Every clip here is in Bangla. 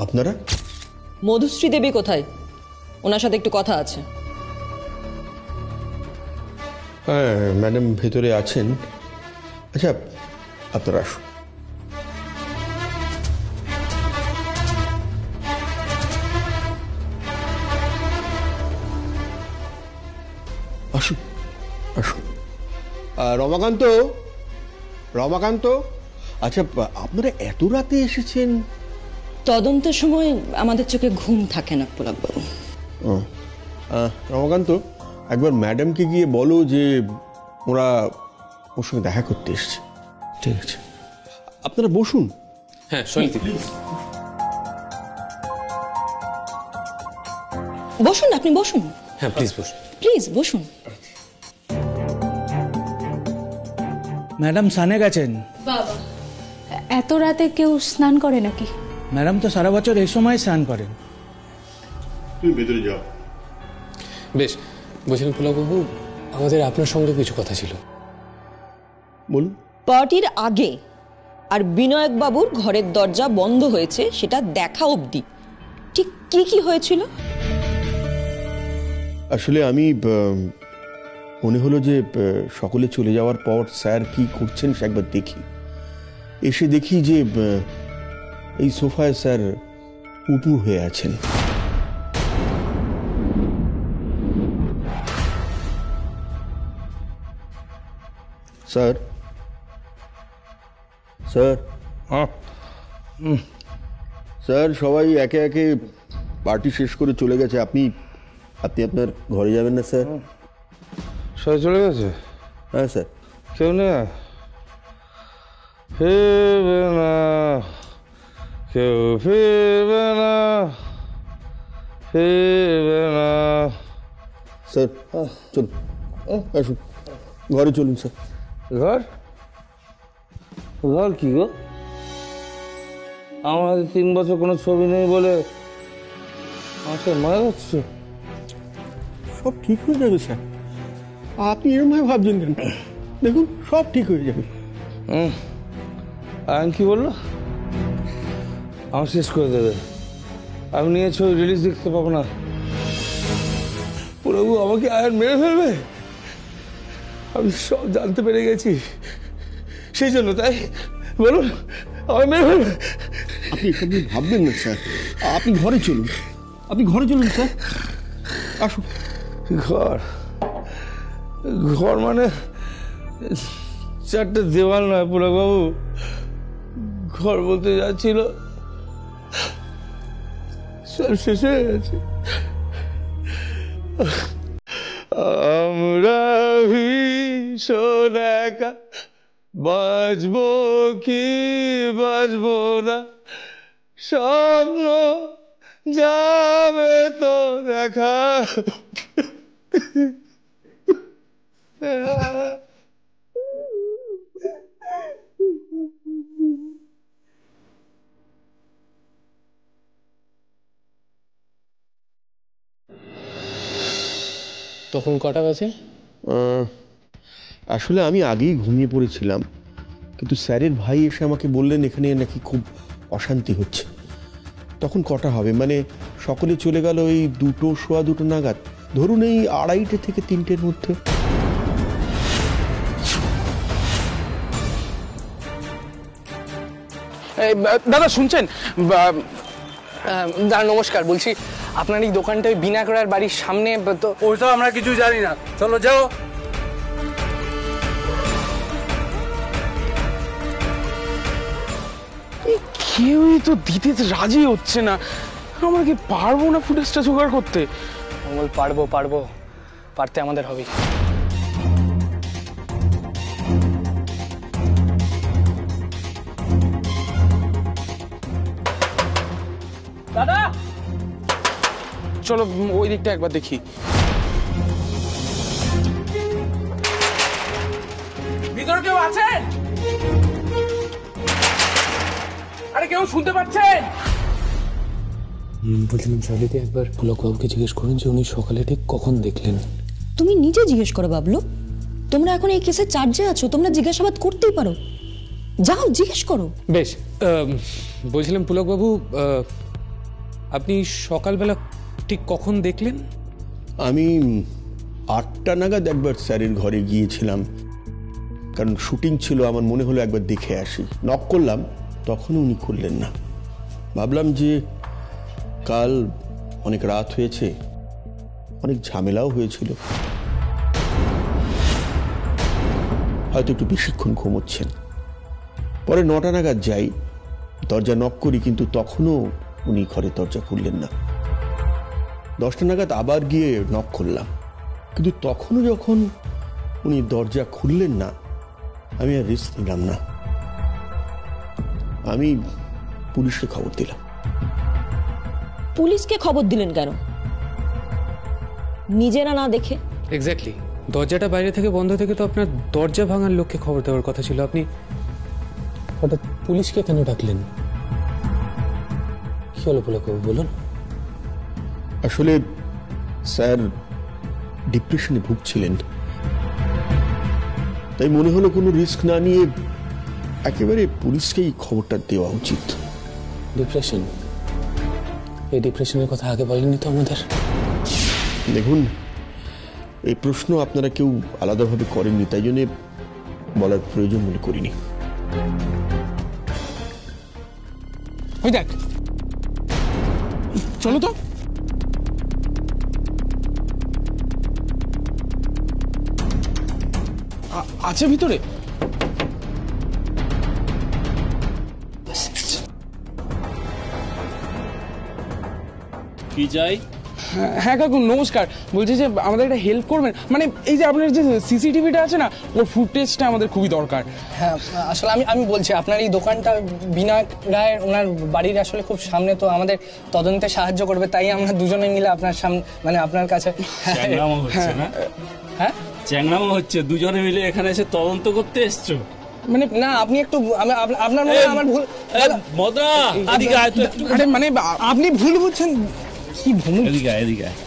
আপনারা? মধুশ্রী দেবী কোথায়? ওনার সাথে একটু কথা আছে। হ্যাঁ ম্যাডাম ভেতরে আছেন। আচ্ছা আপনারা আসুন। আসুন আসুন। রমাকান্ত, রমাকান্ত, আচ্ছা আপনারা এত রাতে এসেছেন? তদন্তের সময় আমাদের চোখে ঘুম থাকে না পুলকবাবু। রমাকান্ত, একবার ম্যাডামকে গিয়ে বলো যে ওরা ওর সঙ্গে দেখা করতে এসছে। ঠিক আছে, আপনারা বসুন। হ্যাঁ সলিতে প্লিজ বসুন, আপনি বসুন। হ্যাঁ প্লিজ বসুন, প্লিজ বসুন। ম্যাডাম স্নানে গেছেন। বাবা, এত রাতে কেউ স্নান করে নাকি? ম্যাডাম তো সারা বছর এই সময় স্নান করেন। তুমি ভেতরে যাও। বেশ। বলছিলাম পুলকবাবু, আমাদের আপনার সঙ্গে কিছু কথা ছিল। বলুন। পার্টির আগে আর বিনায়ক বাবুর ঘরের দরজা বন্ধ হয়েছে সেটা দেখা অবধি ঠিক কি কি হয়েছিল? আসলে আমি মনে হলো যে সকলে চলে যাওয়ার পর স্যার কি করছেন সে একবার দেখি। এসে দেখি যে এই সোফায় স্যার উপুর হয়ে আছেন। স্যার, স্যার, স্যার সবাই একে একে পার্টি শেষ করে চলে গেছে। আপনি আপনার ঘরে যাবেন না স্যার? সবাই চলে গেছে? হ্যাঁ স্যার। কেউ নেই? ফিরবে না, কেউ ফিরবে না, ফিরবে না। স্যার চলুন, আসুন ঘরে চলুন স্যার। ঘর? ঘর কি গো? আমার 3 বছর কোনো ছবি নেই বলে আমাকে মারা যাচ্ছে। সব ঠিক হয়ে যাবে স্যার, আপনি এরমভাবে ভাবছেন কেন? দেখুন সব ঠিক হয়ে যাবে। আয়ন কি বললো? আমার শেষ করে দেবে, আমি নিয়ে ছবি রিলিজ দেখতে পাবো না। প্রভু, আমাকে আয়ন মেরে ফেলবে। আমি সব জানতে পেরে গেছি, সেই জন্য তাই বলুন আমাকে মেরে ফেলবে। আপনি এসব নিয়ে ভাববেন না স্যার, আপনি ঘরে চলুন, আপনি ঘরে চলুন স্যার। আসুন। ঘর? ঘর মানে 4টে দেওয়াল নয় পুলকবাবু। ঘর বলতে যাচ্ছিল সব শেষ হয়ে গেছে। আমরা ভীষণ একা, বাঁচবো কি বাঁচবো না, স্বপ্ন যাবে তো দেখা। তখন কটা বাজে? আসলে আমি আগেই ঘুমিয়ে পড়েছিলাম, কিন্তু স্যারের ভাই এসে আমাকে বললেন এখানে নাকি খুব অশান্তি হচ্ছে। তখন কটা হবে, মানে সকলে চলে গেল এই 2টো, সোয়া 2টো নাগাদ, ধরুন এই 2:30 থেকে 3টের মধ্যে। দাদা শুনছেন? দাদা নমস্কার, বলছি আপনার এই দোকানটা ওই বিনাকরার বাড়ির সামনে তো। ওইসব আমরা কিছু জানি না, চলো যাও। কেউই তো দিতে রাজি হচ্ছে না। আমরা কি পারবো না ফুটেজটা জোগাড় করতে? মঙ্গল, পারবো পারবো, পারতে আমাদের হবে। দাদা চলো ওই দিকটা একবার দেখি। ভিতরে কেউ আছেন? আরে কেউ শুনতে পাচ্ছেন? বলছিলাম সলিতে একবার পুলকবাবুকে জিজ্ঞেস করুন যে উনি সকালে ঠিক কখন দেখলেন। তুমি নিজে জিজ্ঞেস করো বাবলু, তোমরা এখন এই কেসে চার্জে আছো, তোমরা জিজ্ঞাসাবাদ করতেই পারো, যাও জিজ্ঞেস করো। বেশ। বলছিলাম পুলকবাবু, আপনি সকালবেলা ঠিক কখন দেখলেন? আমি 8টা নাগাদ একবার স্যারের ঘরে গিয়েছিলাম, কারণ শুটিং ছিল, আমার মনে হলো একবার দেখে আসি। নক করলাম, তখন উনি খুললেন না। ভাবলাম যে কাল অনেক রাত হয়েছে, অনেক ঝামেলাও হয়েছিল, হয়তো একটু বেশিক্ষণ ঘুমোচ্ছেন। পরে 9টা নাগাদ যাই, দরজা নক করি, কিন্তু তখনও উনি ঘরে দরজা খুললেন না। 10টা নাগাদ আবার গিয়ে নক করলাম, কিন্তু তখনও যখন উনি দরজা খুললেন না, আমি আর রিস্ক নিলাম না। আমি পুলিশকে খবর দিলাম। পুলিশকে খবর দিলেন কেন? নিজেরা না দেখে? এক্স্যাক্টলি, দরজাটা বাইরে থেকে বন্ধ থেকে তো আপনার দরজা ভাঙার লোককে খবর দেওয়ার কথা ছিল। আপনি হঠাৎ পুলিশকে কেন ডাকলেন? কি হলো পুলকবাবু, বলুন। আসলে স্যার ডিপ্রেশনে ভুগছিলেন, তাই মনে হলো কোনো রিস্ক না নিয়ে একেবারে পুলিশকেই খবরটা দেওয়া উচিত। ডিপ্রেশন? এই ডিপ্রেশনের কথা আগে বলেননি তো আমাদের। দেখুন, এই প্রশ্ন আপনারা কেউ আলাদাভাবে করেননি, তাই জন্য বলার প্রয়োজন মনে করিনি। ওই দেখ, চলো তো। আছে ভিতরে? কি চাই? হ্যাঁ কাকু নমস্কার, বলছি যে আমাদের একটা হেল্প করবেন, মানে এই যে আপনার যে সিসিটিভিটা আছে না, ওর ফুটেজটা আমাদের খুবই দরকার। হ্যাঁ আসলে আমি বলছি আপনার এই দোকানটা বিনায়ক রায়ের ওনার বাড়ির আসলে খুব সামনে, তো আমাদের তদন্তে সাহায্য করবে, তাই আমরা দুজনে মিলে আপনার সামনে মানে আপনার কাছে। চ্যাংরামো হচ্ছে না? হ্যাঁ চ্যাংরামো হচ্ছে, দুজনে মিলে এখানে এসে তদন্ত করতে এসছো? মানে না আপনি একটু আপনার মনে হয় আমার ভুল। মদা এদিকে আয় তো একটু। আরে মানে আপনি ভুল বুঝছেন। কি ভুল? এদিকে আয়, এদিকে আয়।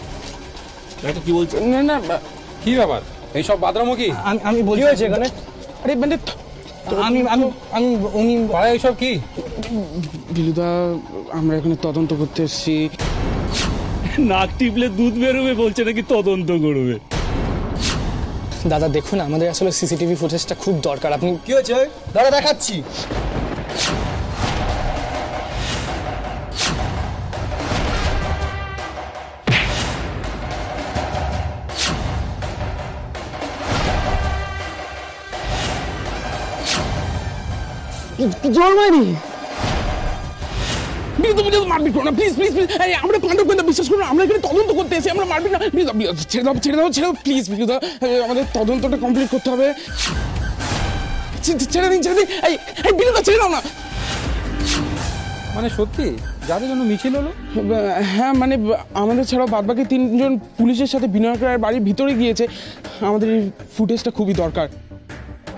এটা কি বলছো? না না, কি ব্যাপার, এইসব বাদরামো কি? আমি বলছি হয়েছে এখানে। আরে মানে আমি আমি আমি উনি এইসব কি? বিলুদা, আমরা এখানে তদন্ত করতে এসেছি। নাক টিপলে দুধ বেরোবে বলছে নাকি তদন্ত করবে। দাদা দেখুন, আমাদের আসলে সিসিটিভি ফুটেজটা খুব দরকার। আপনি কি হয়েছে? দাঁড়া দেখাচ্ছি। জোর মারি মারপিট করো না, প্লিজ প্লিজ প্লিজ। আমরা পাণ্ডব গোয়েন্দা, বিশ্বাস করুন, আমরা এখানে তদন্ত করতে এসেছি, আমরা মারপিট না। প্লিজ ছেড়ে দাও ছেড়ে দাও ছেড়ে দাও প্লিজ বিলুদা, আমাদের তদন্তটা কমপ্লিট করতে হবে। ছেড়ে দিন ছেড়ে দিন। এই বিলুদা ছেড়ে দাও না। মানে সত্যি যাদের জন্য মিছিল হলো? হ্যাঁ মানে আমাদের ছাড়াও বাদবাকি 3জন পুলিশের সাথে বিনায়ক রায়ের বাড়ির ভিতরে গিয়েছে। আমাদের এই ফুটেজটা খুবই দরকার।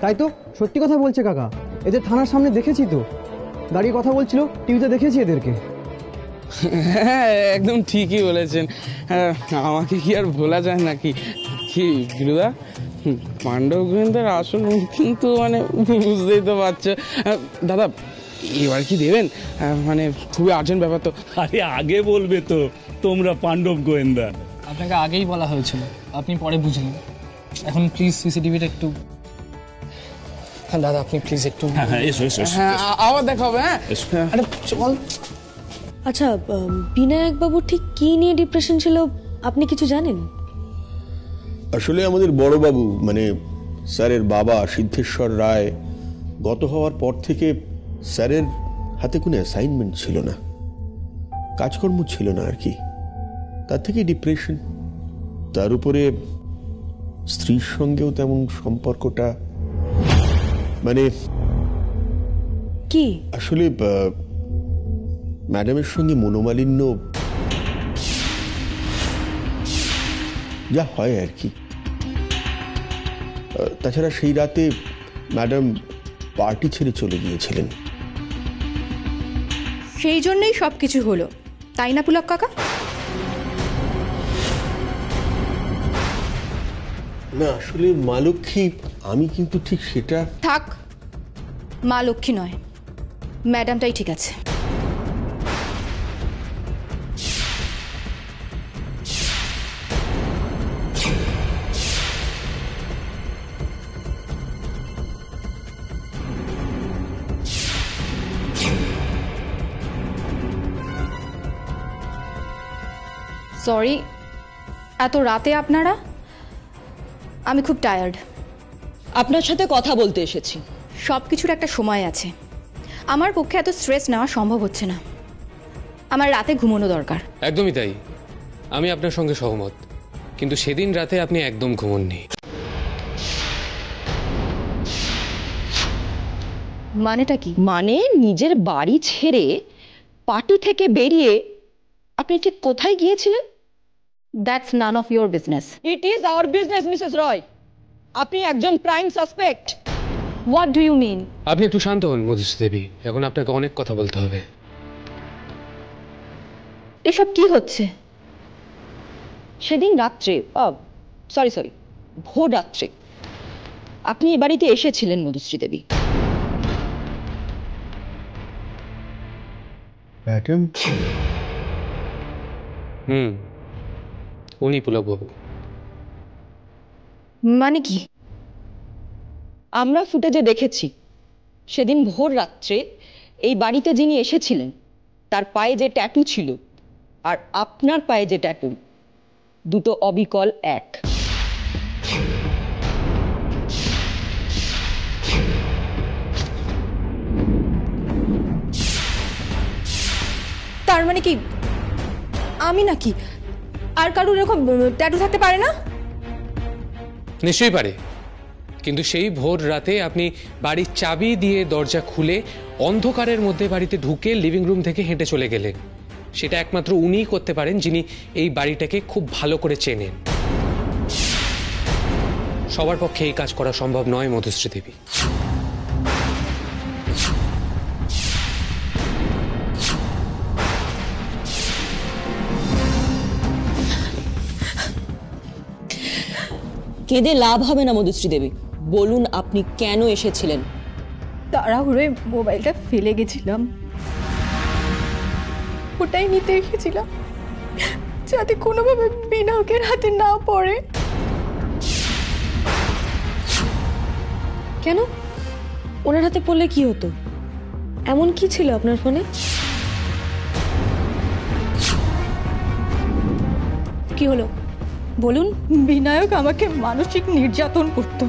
তাই তো, সত্যি কথা বলছে কাকা। এদের থানার সামনে দেখেছি তো, দাঁড়িয়ে কথা বলছিল, টিভিতে দেখেছি এদেরকে। হ্যাঁ একদম ঠিকই বলেছেন। হ্যাঁ, আমাকে কি আর ভোলা যায় নাকি? কি বিলুদা, পাণ্ডব গোয়েন্দার আসল মুখ কিন্তু মানে বুঝতেই তো পারছো। দাদা এবার কি দেবেন? মানে খুবই আর্জেন্ট ব্যাপার তো। আরে আগে বলবে তো তোমরা পাণ্ডব গোয়েন্দা। আপনাকে আগেই বলা হয়েছিল, আপনি পরে বুঝলেন। এখন প্লিজ সিসিটিভিটা একটু। হ্যাঁ দাদা আপনি প্লিজ একটু। হ্যাঁ এসো এসো। হ্যাঁ আবার দেখা হবে। হ্যাঁ আরে চল। আচ্ছা, বিনায়ক বাবু ঠিক কি নিয়ে ডিপ্রেশন ছিল আপনি কিছু জানেন? আসলে আমাদের বড়বাবু মানে স্যারের বাবা সিদ্ধেশ্বর রায় গত হওয়ার পর থেকে স্যারের হাতে কোনো অ্যাসাইনমেন্ট ছিল না, কাজকর্ম ছিল না আর কি। তার থেকে ডিপ্রেশন, তার উপরে স্ত্রীর সঙ্গেও তেমন সম্পর্কটা মানে কি আসলে ম্যাডামের সঙ্গে মনোমালিন্য যা হয় আর কি। তাছাড়া সেই রাতে ম্যাডাম পার্টি ছেড়ে চলে গিয়েছিলেন। সেই জন্যই সব কিছু হলো, তাই না পুলক কাকা? না আসলে মা লক্ষ্মী, আমি কিন্তু ঠিক সেটা। থাক, মা লক্ষ্মী নয়, ম্যাডামটাই ঠিক আছে। সরি, এত রাতে আপনারা? আমি খুব টায়ার্ড। আপনার সাথে কথা বলতে এসেছি। সব কিছুর একটা সময় আছে। আমার পক্ষে এত স্ট্রেস নেওয়া সম্ভব হচ্ছে না। আমার রাতে ঘুমানো দরকার। একদমই তাই, আমি আপনার সঙ্গে সহমত, কিন্তু সেদিন রাতে আপনি একদম ঘুমোননি। মানেটা কি? মানে নিজের বাড়ি ছেড়ে পার্টি থেকে বেরিয়ে আপনি ঠিক কোথায় গিয়েছিলেন? That's none of your business. It is our business Mrs Roy. আপনি একজন prime suspect. What do you mean? আপনি একটু শান্ত হন মধুশ্রী দেবী, এখন আপনাকে অনেক কথা বলতে হবে। এসব কি হচ্ছে? সেদিন রাত্রে, সরি ভোর রাত্রে আপনি এ বাড়িতে এসেছিলেন মধুশ্রী দেবী। ম্যাডাম? উনি পুলকবাবু। মানে কি? আমরা ফুটেজে দেখেছি সেদিন ভোর রাত্রে এই বাড়িতে যিনি এসেছিলেন তার পায়ে যে ট্যাটু ছিল আর আপনার পায়ে যে ট্যাটু, দুটো অবিকল এক। তার মানে কি আমি নাকি আর কারোর এরকম ট্যাটু থাকতে পারে না? নিশ্চয়ই পারে, কিন্তু সেই ভোর রাতে আপনি বাড়ির চাবি দিয়ে দরজা খুলে অন্ধকারের মধ্যে বাড়িতে ঢুকে লিভিং রুম থেকে হেঁটে চলে গেলেন। সেটা একমাত্র উনিই করতে পারেন যিনি এই বাড়িটাকে খুব ভালো করে চেনেন। সবার পক্ষে এই কাজ করা সম্ভব নয় মধুশ্রী দেবী। কেঁদে লাভ হবে না মধুশ্রী দেবী, বলুন আপনি কেন এসেছিলেন? তাড়াহুড়োয় মোবাইলটা ফেলে গেছিলাম, ওটাই নিতে এসেছিলাম যাতে কোনোভাবে বিনায়কের হাতে না পড়ে। কেন? ওনার হাতে পড়লে কি হতো? এমন কি ছিল আপনার ফোনে? কি হলো বলুন। বিনায়ক আমাকে মানসিক নির্যাতন করত।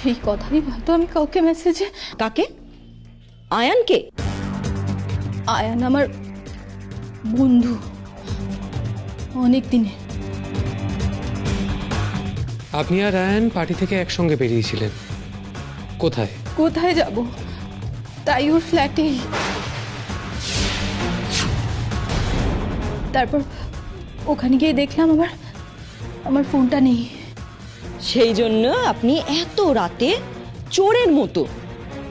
এই কথাই হয়তো আমি কাউকে মেসেজে। কাকে? আয়ানকে? আয়ান আমার বন্ধু অনেক দিনে। আপনি আর আয়ান পার্টি থেকে একসঙ্গে বেরিয়েছিলেন। কোথায়? কোথায় যাব? তাই ওর ফ্ল্যাটেই। তারপর ওখানে গিয়ে দেখলাম আমার ফোনটা নেই। সেই জন্য আপনি এত রাতে চোরের মতো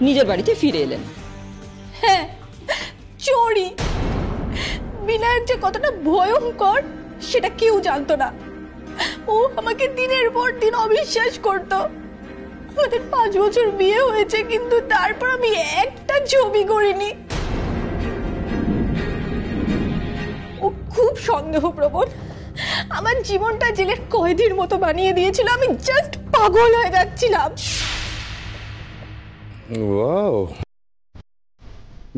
নিজের বাড়িতে ফিরে এলেন। হ্যাঁ, চোরি। বিনায়ক যে কতটা ভয়ঙ্কর সেটা কেউ জানতো না। ও আমাকে দিনের পর দিন অবিশ্বাস করত। আমাদের 5 বছর বিয়ে হয়েছে, কিন্তু তারপর আমি একটা ছবি করিনি। ও খুব সন্দেহপ্রবণ। আমার জীবনটা জেলের কয়েদির মতো বানিয়ে দিয়েছিল। আমি জাস্ট পাগল হয়ে যাচ্ছিলাম। Wow,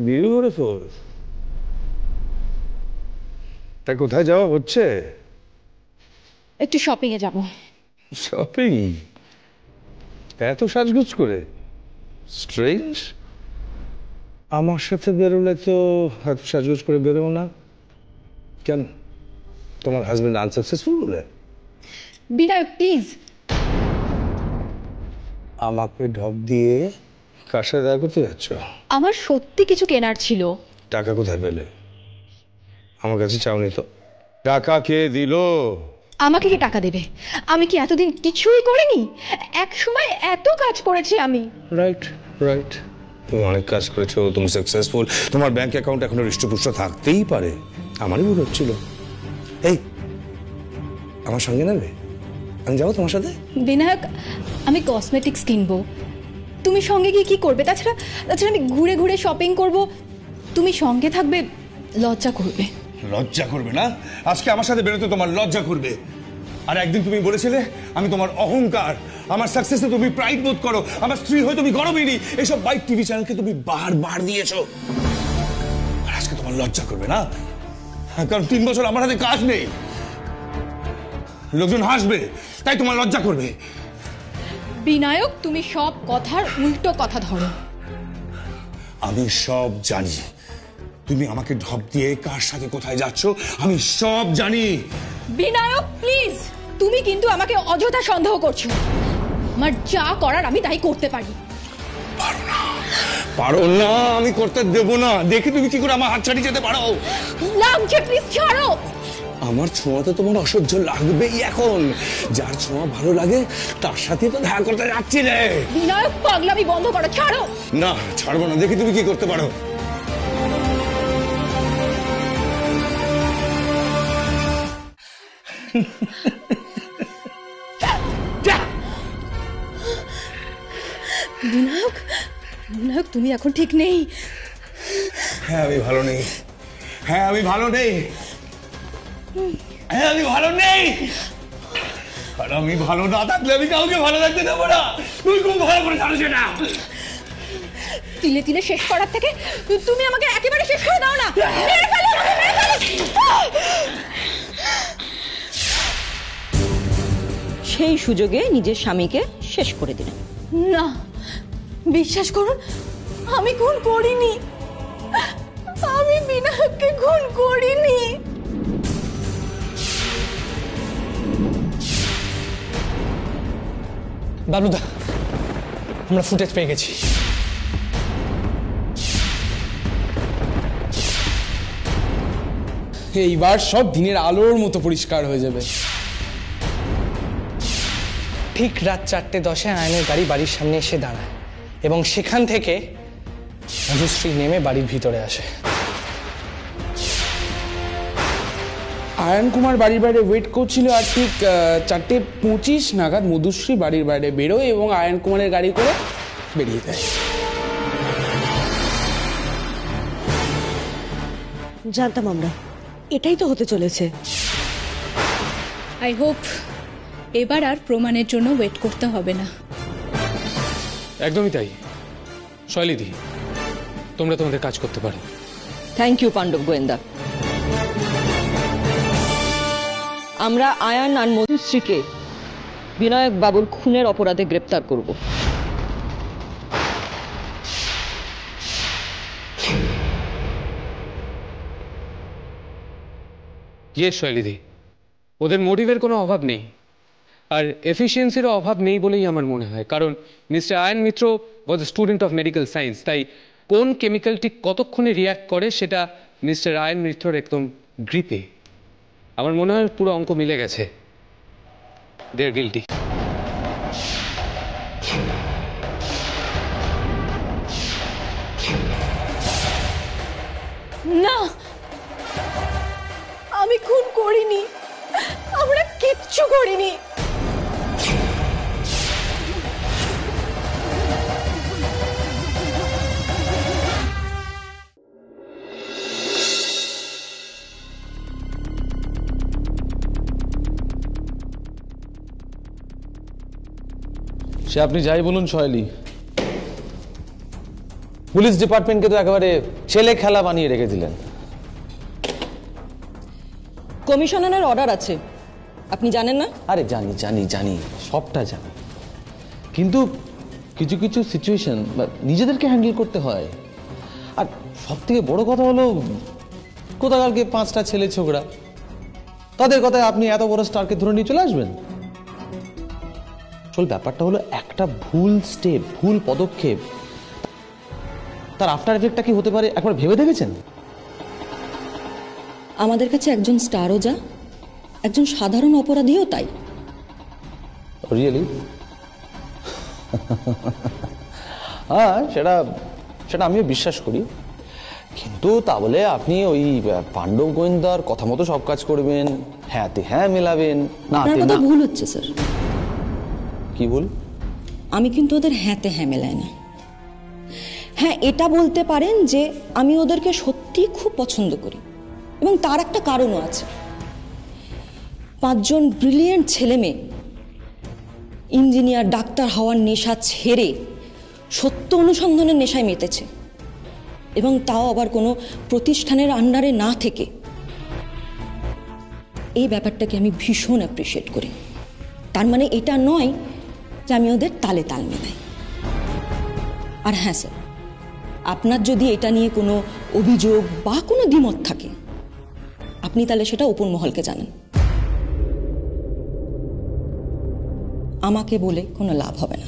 beautiful. তা কোথায় যাওয়া হচ্ছে? একটু শপিং এ যাব। শপিং? এত সাজগোজ করে? স্ট্রেঞ্জ। আমার সাথে বেরোলে তো এত সাজগোজ করে বেরোও না কেন? তোমার হাজবেন্ড আনসাকসেসফুল বলে? বিনায়ক প্লিজ। আমাকে ঢপ দিয়ে কার সাথে দেখা করতে যাচ্ছ? আমার সত্যি কিছু কেনার ছিল। টাকা কোথায় পেলে? আমার কাছে চাওনি তো। টাকা কে দিল? আমাকে কি টাকা দেবে? আমি কি এতদিন কিছুই করিনি? এক সময় এত কাজ করেছি আমি। রাইট রাইট, তুমি অনেক কাজ করেছো, তুমি সাকসেসফুল, তোমার ব্যাংক অ্যাকাউন্ট এখনো হৃষ্টপুষ্ট থাকতেই পারে। আমারই ভুল হচ্ছিল। এই, আমার সঙ্গে নেবে? আমি যাবো তোমার সাথে। বিনায়ক, আমি কসমেটিক্স কিনবো, তুমি সঙ্গে গিয়ে কি করবে? তাছাড়া আমি ঘুরে ঘুরে শপিং করব, তুমি সঙ্গে থাকবে, লজ্জা করবে। লজ্জা করবে না? আজকে আমার সাথে বেরোতে তোমার লজ্জা করবে। আর একদিন তুমি বলেছিলে আমি তোমার অহংকার, আমার সাকসেসে তুমি প্রাইড বোধ করো, আমার স্ত্রী হয়ে তুমি গর্বিনী। এসব বাইক টিভি চ্যানেলকে তুমি বারবার দিয়েছো। আর আজকে তোমার তোমার লজ্জা করবে না? কারণ 3 বছর আমার হাতে কাজ নেই, লোকজন হাসবে, তাই তোমার লজ্জা করবে। বিনায়ক, তুমি সব কথার উল্টো কথা ধরো। আমি সব জানি, তুমি আমাকে ঢপ দিয়ে কার সাথে কোথায় যাচ্ছ আমি সব জানি। বিনায়ক প্লিজ, তুমি কিন্তু আমাকে অযথা সন্দেহ করছো। আমার যা করার আমি তাই করতে পারি। পারো না, আমি করতে দেব না। দেখি তুমি কি করে আমার হাত ছাড়িয়ে যেতে পারো। লাগছে, প্লিজ ছাড়ো। আমার ছোঁয়াতে তোমার অসহ্য লাগবেই এখন। যার ছোঁয়া ভালো লাগে তার সাথে তো দেখা করতে যাচ্ছি রে। বিনায়ক, পাগলামি বন্ধ করো, ছাড়ো। না, ছাড়বো না। দেখি তুমি কি করতে পারো। বিনায়ক, বিনায়ক তুমি এখন ঠিক নেই। হ্যাঁ আমি ভালো নেই, হ্যাঁ আমি ভালো নেই, হ্যাঁ আমি ভালো নেই। আর আমি ভালো না থাকলে আমি কাউকে ভালো থাকতে দেবো না। তুই খুব ভালো করে জানো সেটা। তিলে তিলে শেষ করার থেকে তুমি আমাকে একেবারে শেষ করে দাও না। মেরে ফেলো আমাকে, মেরে ফেলো। সেই সুযোগে নিজের স্বামীকে শেষ করে দিলেন। না, বিশ্বাস করুন, আমি খুন করিনি। আমি বিনায়ককে খুন করিনি। বাবলুদা, আমরা ফুটেজ পেয়ে গেছি। এইবার সব দিনের আলোর মতো পরিষ্কার হয়ে যাবে। ঠিক রাত 4:10 আয়নের গাড়ি বাড়ির সামনে এসে দাঁড়ায় এবং সেখান থেকে মধুশ্রী নেমে বাড়ির ভিতরে আসে। আয়ন কুমার বাড়ির বাইরে ওয়েট করছিল আর ঠিক 4:25 নাগাদ মধুশ্রী বাড়ির বাইরে বেরোয় এবং আয়ন কুমারের গাড়ি করে বেরিয়ে যায়। জানতাম আমরা, এটাই তো হতে চলেছে। আই হোপ এবার আর প্রমাণের জন্য ওয়েট করতে হবে না। একদমই তাই। শৈলীদি, তোমরা তোমাদের কাজ করতে পারো। থ্যাংক ইউ পাণ্ডব গোয়েন্দা। আমরা আয়ান আর মধুশ্রীকে বিনায়ক বাবুর খুনের অপরাধে গ্রেপ্তার করব। ইয়েস শৈলীদি, ওদের মোটিভের কোনো অভাব নেই আর এফিসিয়েন্সিরও অভাব নেই বলেই আমার মনে হয়। কারণ mister ion Mitra was a student of medical science, তাই কোন কেমিক্যালটি কতক্ষণে রিয়াক্ট করে সেটা মিস্টার আয়ন মিত্রর একদম গ্রিপে। আমার মনে হয় পুরো অঙ্ক মিলে গেছে। দে আর গিল্টি। না, আমি খুন করিনি। আমরা কিচ্ছু করিনি। সে আপনি যাই বলুন শৈলী, পুলিশ ডিপার্টমেন্টকে তো একেবারে ছেলে খেলা বানিয়ে রেখে দিলেন। কমিশনারের অর্ডার আছে, আপনি জানেন না? আরে জানি জানি জানি, সবটা জানি, কিন্তু কিছু কিছু সিচুয়েশন নিজেদেরকে হ্যান্ডেল করতে হয়। আর সব থেকে বড় কথা হলো কোথাকারকে 5টা ছেলে ছোকরা, তাদের কথায় আপনি এত বড় স্টারকে ধরে নিয়ে চলে আসবেন? আসল ব্যাপারটা হলো একটা ভুল স্টেপ, ভুল পদক্ষেপ, তার আফটার এফেক্টটা কি হতে পারে একবার ভেবে দেখেছেন? আমাদের কাছে একজন স্টারও যা, একজন সাধারণ অপরাধীও তাই। রিয়েলি? হ্যাঁ, সেটা সেটা আমিও বিশ্বাস করি, কিন্তু তা বলে আপনি ওই পাণ্ডব গোয়েন্দার কথা মতো সব কাজ করবেন, হ্যাঁতে হ্যাঁ মেলাবেন না? ভুল হচ্ছে স্যার। কি ভুল? আমি কিন্তু ওদের হ্যাঁতে হ্যাঁ মেলাই না। হ্যাঁ, এটা বলতে পারেন যে আমি ওদেরকে সত্যি খুব পছন্দ করি এবং তার একটা কারণও আছে। 5 জন ব্রিলিয়েন্ট ছেলে মেয়ে ইঞ্জিনিয়ার ডাক্তার হওয়ার নেশা ছেড়ে সত্য অনুসন্ধানের নেশায় মেতেছে। এবং তাও আবার কোনো প্রতিষ্ঠানের আন্ডারে না থেকে। এই ব্যাপারটাকে আমি ভীষণ অ্যাপ্রিসিয়েট করি। তার মানে এটা নয় যে আমি ওদের তালে তাল মেলাই। আর হ্যাঁ স্যার, আপনার যদি এটা নিয়ে কোনো অভিযোগ বা কোনো দ্বিমত থাকে, আপনি তাহলে সেটা উপর মহলকে জানান। আমাকে বলে কোনো লাভ হবে না।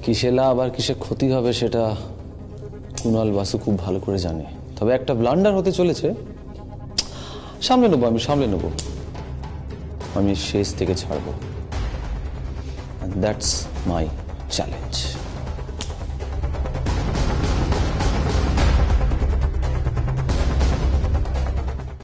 কিসে লাভ আর কিসে ক্ষতি হবে সেটা কুণাল বাসু খুব ভালো করে জানে। তবে একটা ব্লান্ডার হতে চলেছে, সামলে নেবো, আমি সামলে নেবো, আমি শেষ থেকে ছাড়বো। That's my challenge.